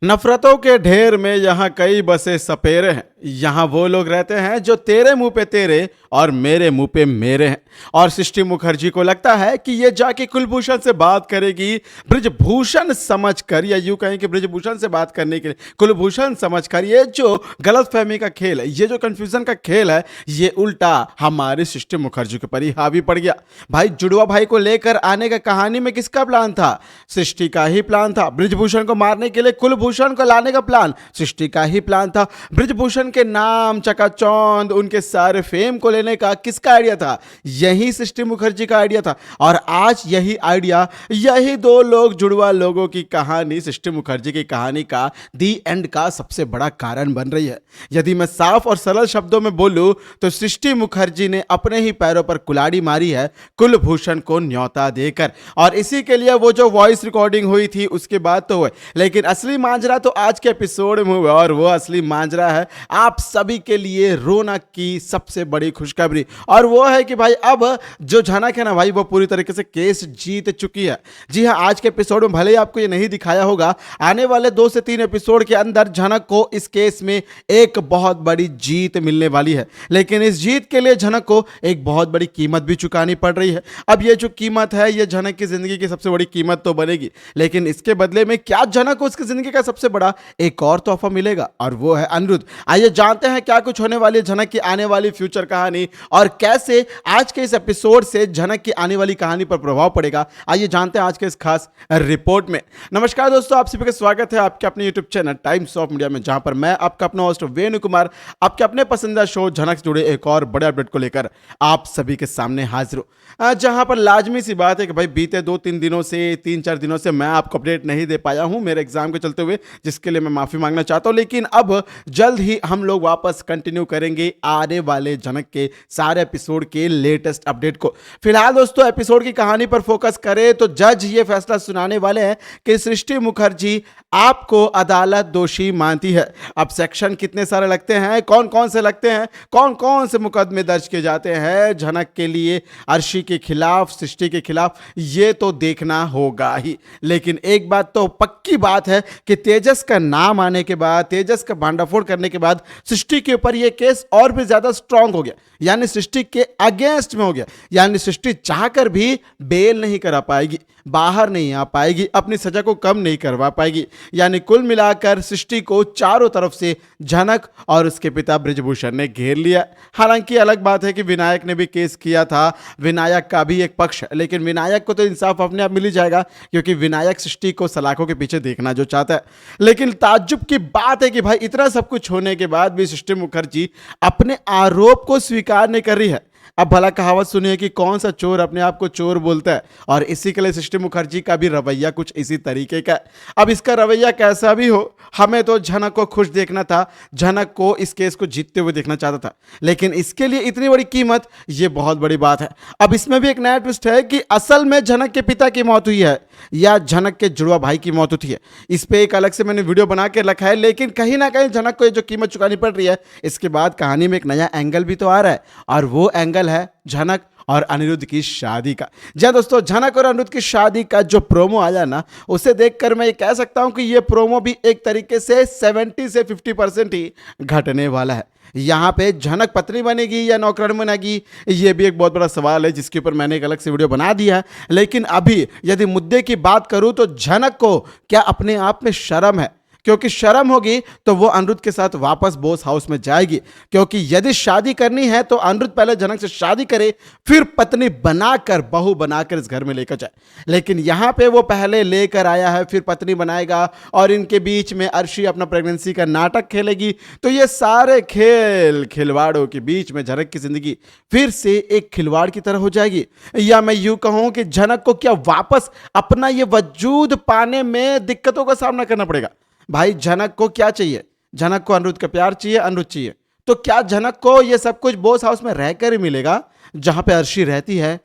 नफरतों के ढेर में यहाँ कई बसे सपेरे हैं। यहाँ वो लोग रहते हैं जो तेरे मुंह पे तेरे और मेरे मुंह पे मेरे हैं। और सृष्टि मुखर्जी को लगता है कि ये जाके कुलभूषण से बात करेगी ब्रिजभूषण समझकर, या यूं कहें कि ब्रिजभूषण से बात करने के लिए कुलभूषण समझकर। ये जो गलतफहमी का खेल है, ये जो कंफ्यूजन का खेल है, ये उल्टा हमारी सृष्टि मुखर्जी के पर ही हावी पड़ गया। भाई जुड़वा भाई को लेकर आने का कहानी में किसका प्लान था? सृष्टि का ही प्लान था। ब्रिजभूषण को मारने के लिए कुलभूषण को लाने का प्लान सृष्टि का ही प्लान था। ब्रिजभूषण के नाम चकाचौंध, उनके सारे फेम को लेने का किसका आइडिया था? यही सृष्टि मुखर्जी का आइडिया था। और आज यही आइडिया, यही दो लोग जुड़वा लोगों की कहानी सृष्टि मुखर्जी की कहानी का दी एंड का सबसे बड़ा कारण बन रही है। यदि मैं साफ और सरल शब्दों में बोलूं तो सृष्टि मुखर्जी ने अपने ही पैरों पर कुल्हाड़ी मारी है कुलभूषण को न्योता देकर। और इसी के लिए वो जो वॉइस रिकॉर्डिंग हुई थी उसके बाद तो हुए, लेकिन असली मांजरा तो आज के एपिसोड में हुआ। और वो असली मांजरा है आप सभी के लिए रौनक की सबसे बड़ी खुशखबरी। और वो है कि भाई अब जो झनक है ना भाई, वो पूरी तरीके से केस जीत चुकी है। जी हाँ, आज के एपिसोड में भले ही आपको ये नहीं दिखाया होगा, आने वाले 2 से 3 एपिसोड के अंदर झनक को इस केस में एक बहुत बड़ी जीत मिलने वाली है। लेकिन इस जीत के लिए झनक को एक बहुत बड़ी कीमत भी चुकानी पड़ रही है। अब ये जो कीमत है, ये झनक की जिंदगी की सबसे बड़ी कीमत तो बनेगी, लेकिन इसके बदले में क्या झनक को उसकी जिंदगी का सबसे बड़ा एक और तोहफा मिलेगा, और वो है अनिरुद्ध। आइए जानते हैं क्या कुछ होने वाली है झनक की आने वाली फ्यूचर कहानी, और कैसे आज के इस एपिसोड से झनक की आने वाली कहानी पर प्रभाव पड़ेगा। आइए जानते हैं आज के इस खास रिपोर्ट में। नमस्कार दोस्तों, आप सभी का स्वागत है आपके अपने YouTube channel times of media में, जहां पर मैं आपका अपना होस्ट वेणु कुमार आपके अपने पसंदीदा शो झनक से जुड़े एक और बड़े अपडेट को लेकर आप सभी के सामने हाजिर हूं। जहां पर लाजमी सी बात है कि भाई बीते 2-3 दिनों से 3-4 दिनों से मैं आपको अपडेट नहीं दे पाया हूं मेरे एग्जाम के चलते हुए, जिसके लिए मैं माफी मांगना चाहता हूं। लेकिन अब जल्द ही हम लोग वापस कंटिन्यू करेंगे आने वाले झनक के सारे एपिसोड के लेटेस्ट अपडेट को। फिलहाल दोस्तों एपिसोड की कहानी पर फोकस करें तो जज ये फैसला सुनाने वाले हैं कि सृष्टि मुखर्जी आपको अदालत दोषी मानती है। अब सेक्शन कितने सारे लगते हैं, कौन कौन से लगते हैं, कौन कौन से मुकदमे दर्ज किए जाते हैं झनक के लिए, अर्शी के खिलाफ, सृष्टि के खिलाफ, ये तो देखना होगा ही। लेकिन एक बात तो पक्की बात है कि तेजस का नाम आने के बाद, तेजस का भांडाफोड़ करने के बाद सृष्टि के ऊपर यह केस और भी ज्यादा स्ट्रांग हो गया, यानी सृष्टि के अगेंस्ट में हो गया। यानी सृष्टि चाहकर भी बेल नहीं करा पाएगी, बाहर नहीं आ पाएगी, अपनी सजा को कम नहीं करवा पाएगी। यानी कुल मिलाकर सृष्टि को चारों तरफ से झनक और उसके पिता ब्रिजभूषण ने घेर लिया। हालांकि अलग बात है कि विनायक ने भी केस किया था, विनायक का भी एक पक्ष, लेकिन विनायक को तो इंसाफ अपने आप मिल ही जाएगा, क्योंकि विनायक सृष्टि को सलाखों के पीछे देखना जो चाहता है। लेकिन ताज्जुब की बात है कि भाई इतना सब कुछ होने के बाद भी सृष्टि मुखर्जी अपने आरोप को स्वीकार नहीं कर रही है। अब भला कहावत सुनिए कि कौन सा चोर अपने आप को चोर बोलता है, और इसी के लिए सृष्टि मुखर्जी का भी रवैया कुछ इसी तरीके का है। अब इसका रवैया कैसा भी हो, हमें तो झनक को खुश देखना था, झनक को इस केस को जीतते हुए देखना चाहता था, लेकिन इसके लिए इतनी बड़ी कीमत, ये बहुत बड़ी बात है। अब इसमें भी एक नया ट्विस्ट है कि असल में झनक के पिता की मौत हुई है या झनक के जुड़वा भाई की मौत हुई है। इस पे एक अलग से मैंने वीडियो बना के रखा है, लेकिन कहीं ना कहीं झनक को ये जो कीमत चुकानी पड़ रही है, इसके बाद कहानी में एक नया एंगल भी तो आ रहा है, और वो एंगल है झनक और अनिरुद्ध की शादी का। जी दोस्तों, झनक और अनिरुद्ध की शादी का जो प्रोमो आया ना, उसे देखकर मैं ये कह सकता हूं कि ये प्रोमो भी एक तरीके से 70 से 50% ही घटने वाला है। यहां पे झनक पत्नी बनेगी या नौकरानी बनेगी, ये भी एक बहुत बड़ा सवाल है, जिसके ऊपर मैंने एक अलग से वीडियो बना दिया है। लेकिन अभी यदि मुद्दे की बात करूं तो झनक को क्या अपने आप में शर्म है? क्योंकि शर्म होगी तो वो अनिरुद्ध के साथ वापस बॉस हाउस में जाएगी, क्योंकि यदि शादी करनी है तो अनिरुद्ध पहले झनक से शादी करे, फिर पत्नी बनाकर, बहू बनाकर इस घर में लेकर जाए। लेकिन यहां पे वो पहले लेकर आया है, फिर पत्नी बनाएगा, और इनके बीच में अर्शी अपना प्रेगनेंसी का नाटक खेलेगी। तो ये सारे खेल खिलवाड़ों के बीच में झनक की जिंदगी फिर से एक खिलवाड़ की तरह हो जाएगी। या मैं यूं कहूं कि झनक को क्या वापस अपना ये वजूद पाने में दिक्कतों का सामना करना पड़ेगा। भाई झनक को क्या चाहिए? झनक को अनिरुद्ध का प्यार चाहिए, अनिरुद्ध चाहिए। तो क्या झनक को यह सब कुछ बॉस हाउस में रहकर ही मिलेगा जहां पे अर्शी रहती है?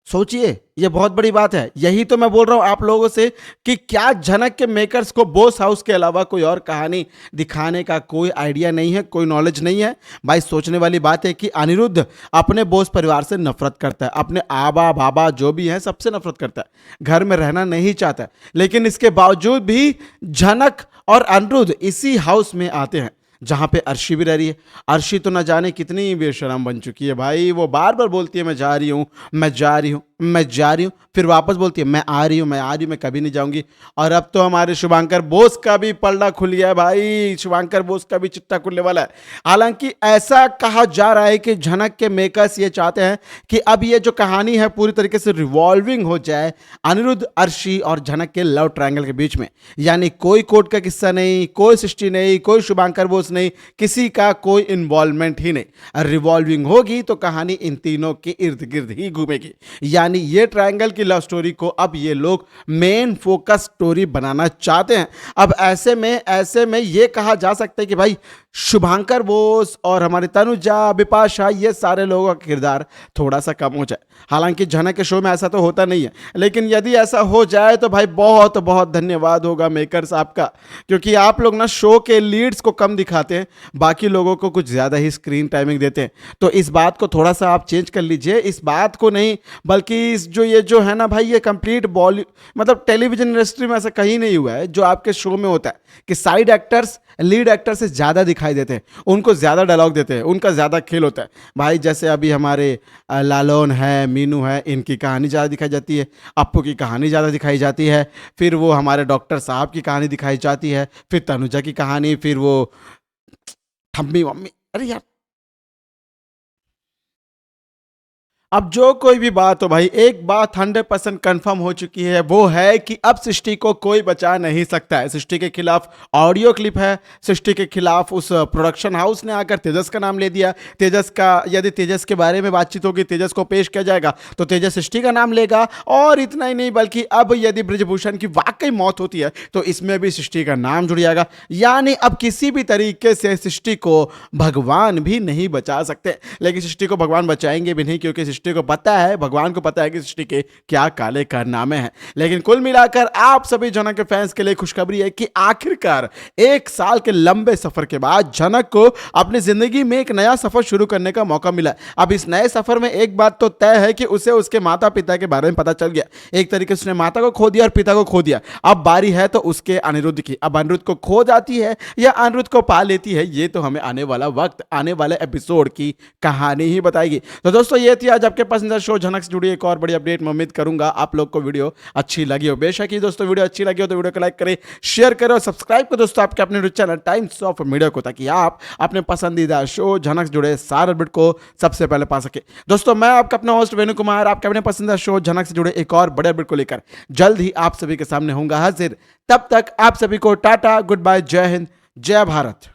सोचिए, ये बहुत बड़ी बात है। यही तो मैं बोल रहा हूं आप लोगों से कि क्या झनक के मेकर्स को बोस हाउस के अलावा कोई और कहानी दिखाने का कोई आइडिया नहीं है, कोई नॉलेज नहीं है। भाई सोचने वाली बात है कि अनिरुद्ध अपने बोस परिवार से नफरत करता है, अपने आबा बाबा जो भी हैं सबसे नफरत करता है, घर में रहना नहीं चाहता है। लेकिन इसके बावजूद भी झनक और अनिरुद्ध इसी हाउस में आते हैं जहां पे अर्शी भी रह रही है। अर्शी तो न जाने कितनी बेशरम बन चुकी है भाई, वो बार बार बोलती है मैं जा रही हूं, मैं जा रही हूं, मैं जा रही हूं, फिर वापस बोलती है मैं आ रही हूं, मैं आ रही हूं, मैं कभी नहीं जाऊंगी। और अब तो हमारे शुभांकर बोस का भी पलड़ा खुल गया है भाई, शुभांकर बोस का भी चिट्टा खुलने वाला है। हालांकि ऐसा कहा जा रहा है कि झनक के मेकर्स ये चाहते हैं कि अब ये जो कहानी है पूरी तरीके से रिवॉल्विंग हो जाए अनिरुद्ध, अर्शी और झनक के लव ट्रायंगल के बीच में। यानी कोई कोर्ट का किस्सा नहीं, कोई सृष्टि नहीं, कोई शुभांकर बोस नहीं, किसी का कोई इन्वॉल्वमेंट ही नहीं। रिवॉल्विंग होगी तो कहानी इन तीनों के इर्द गिर्द ही घूमेगी। यानी ये ट्रायंगल की लव स्टोरी को अब ये लोग मेन फोकस स्टोरी बनाना चाहते हैं। अब ऐसे में ये कहा जा सकता है कि भाई शुभांकर बोस और हमारे तनुजा, बिपाशा, ये सारे लोगों का किरदार थोड़ा सा कम हो जाए। हालांकि झनक के शो में ऐसा तो होता नहीं है, लेकिन यदि ऐसा हो जाए तो भाई बहुत बहुत धन्यवाद होगा मेकर्स आपका, क्योंकि आप लोग ना शो के लीड्स को कम दिखाते हैं, बाकी लोगों को कुछ ज़्यादा ही स्क्रीन टाइमिंग देते हैं। तो इस बात को थोड़ा सा आप चेंज कर लीजिए, इस बात को नहीं, बल्कि इस ये जो है ना भाई, ये कंप्लीट बॉलीवुड मतलब टेलीविजन इंडस्ट्री में ऐसा कहीं नहीं हुआ है जो आपके शो में होता है कि साइड एक्टर्स लीड एक्टर से ज़्यादा दिखाई देते हैं, उनको ज़्यादा डायलॉग देते हैं, उनका ज़्यादा खेल होता है। भाई जैसे अभी हमारे लालौन है, मीनू है, इनकी कहानी ज़्यादा दिखाई जाती है, अप्पू की कहानी ज़्यादा दिखाई जाती है, फिर वो हमारे डॉक्टर साहब की कहानी दिखाई जाती है, फिर तनुजा की कहानी, फिर वो ठम्मी मम्मी, अरे यार। अब जो कोई भी बात हो भाई, एक बात 100% कंफर्म हो चुकी है, वो है कि अब सृष्टि को कोई बचा नहीं सकता है। सृष्टि के खिलाफ ऑडियो क्लिप है, सृष्टि के खिलाफ उस प्रोडक्शन हाउस ने आकर तेजस का नाम ले दिया। तेजस का यदि तेजस के बारे में बातचीत होगी, तेजस को पेश किया जाएगा तो तेजस सृष्टि का नाम लेगा। और इतना ही नहीं, बल्कि अब यदि ब्रिजभूषण की वाकई मौत होती है तो इसमें भी सृष्टि का नाम जुड़ जाएगा। यानी अब किसी भी तरीके से सृष्टि को भगवान भी नहीं बचा सकते। लेकिन सृष्टि को भगवान बचाएंगे भी नहीं, क्योंकि सृष्टि को पता है, भगवान को पता है कि सृष्टि के क्या काले कारनामे हैं। लेकिन कुल मिलाकर आप सभी झनक के फैंस के लिए खुशखबरी है कि आखिरकार 1 साल के लंबे सफर के बाद झनक को अपनी जिंदगी में एक नया सफर शुरू करने का मौका मिला। अब इस नए सफर में एक बात तो तय है कि उसे उसके माता पिता के बारे में पता चल गया। एक तरीके से उसने माता को खो दिया और पिता को खो दिया। अब बारी है तो उसके अनिरुद्ध की। अब अनिरुद्ध को खो जाती है या अनिरुद्ध को पा लेती है, ये तो हमें आने वाला वक्त, आने वाले एपिसोड की कहानी ही बताएगी। तो दोस्तों ये थी आज आपके पसंदीदा शो झनक से जुड़ी एक और बड़ी अपडेट। मैं उम्मीद करूंगा आप लोग को वीडियो अच्छी लगी हो। बेशक ही दोस्तों वीडियो अच्छी लगी हो तो वीडियो को लाइक करें, शेयर करें और सब्सक्राइब करें दोस्तों आपके अपने चैनल टाइम्स ऑफ मीडिया को, ताकि आप अपने पसंदीदा शो झनक से जुड़े सारे अपडेट को सबसे पहले पा सके। दोस्तों मैं आपका अपना होस्ट वेणु कुमार आपके अपने पसंदीदा शो झनक से जुड़े एक और बड़े अपडेट को लेकर जल्द ही आप सभी के सामने होऊंगा हाजिर। तब तक आप सभी को टाटा, गुड बाय, जय हिंद, जय भारत।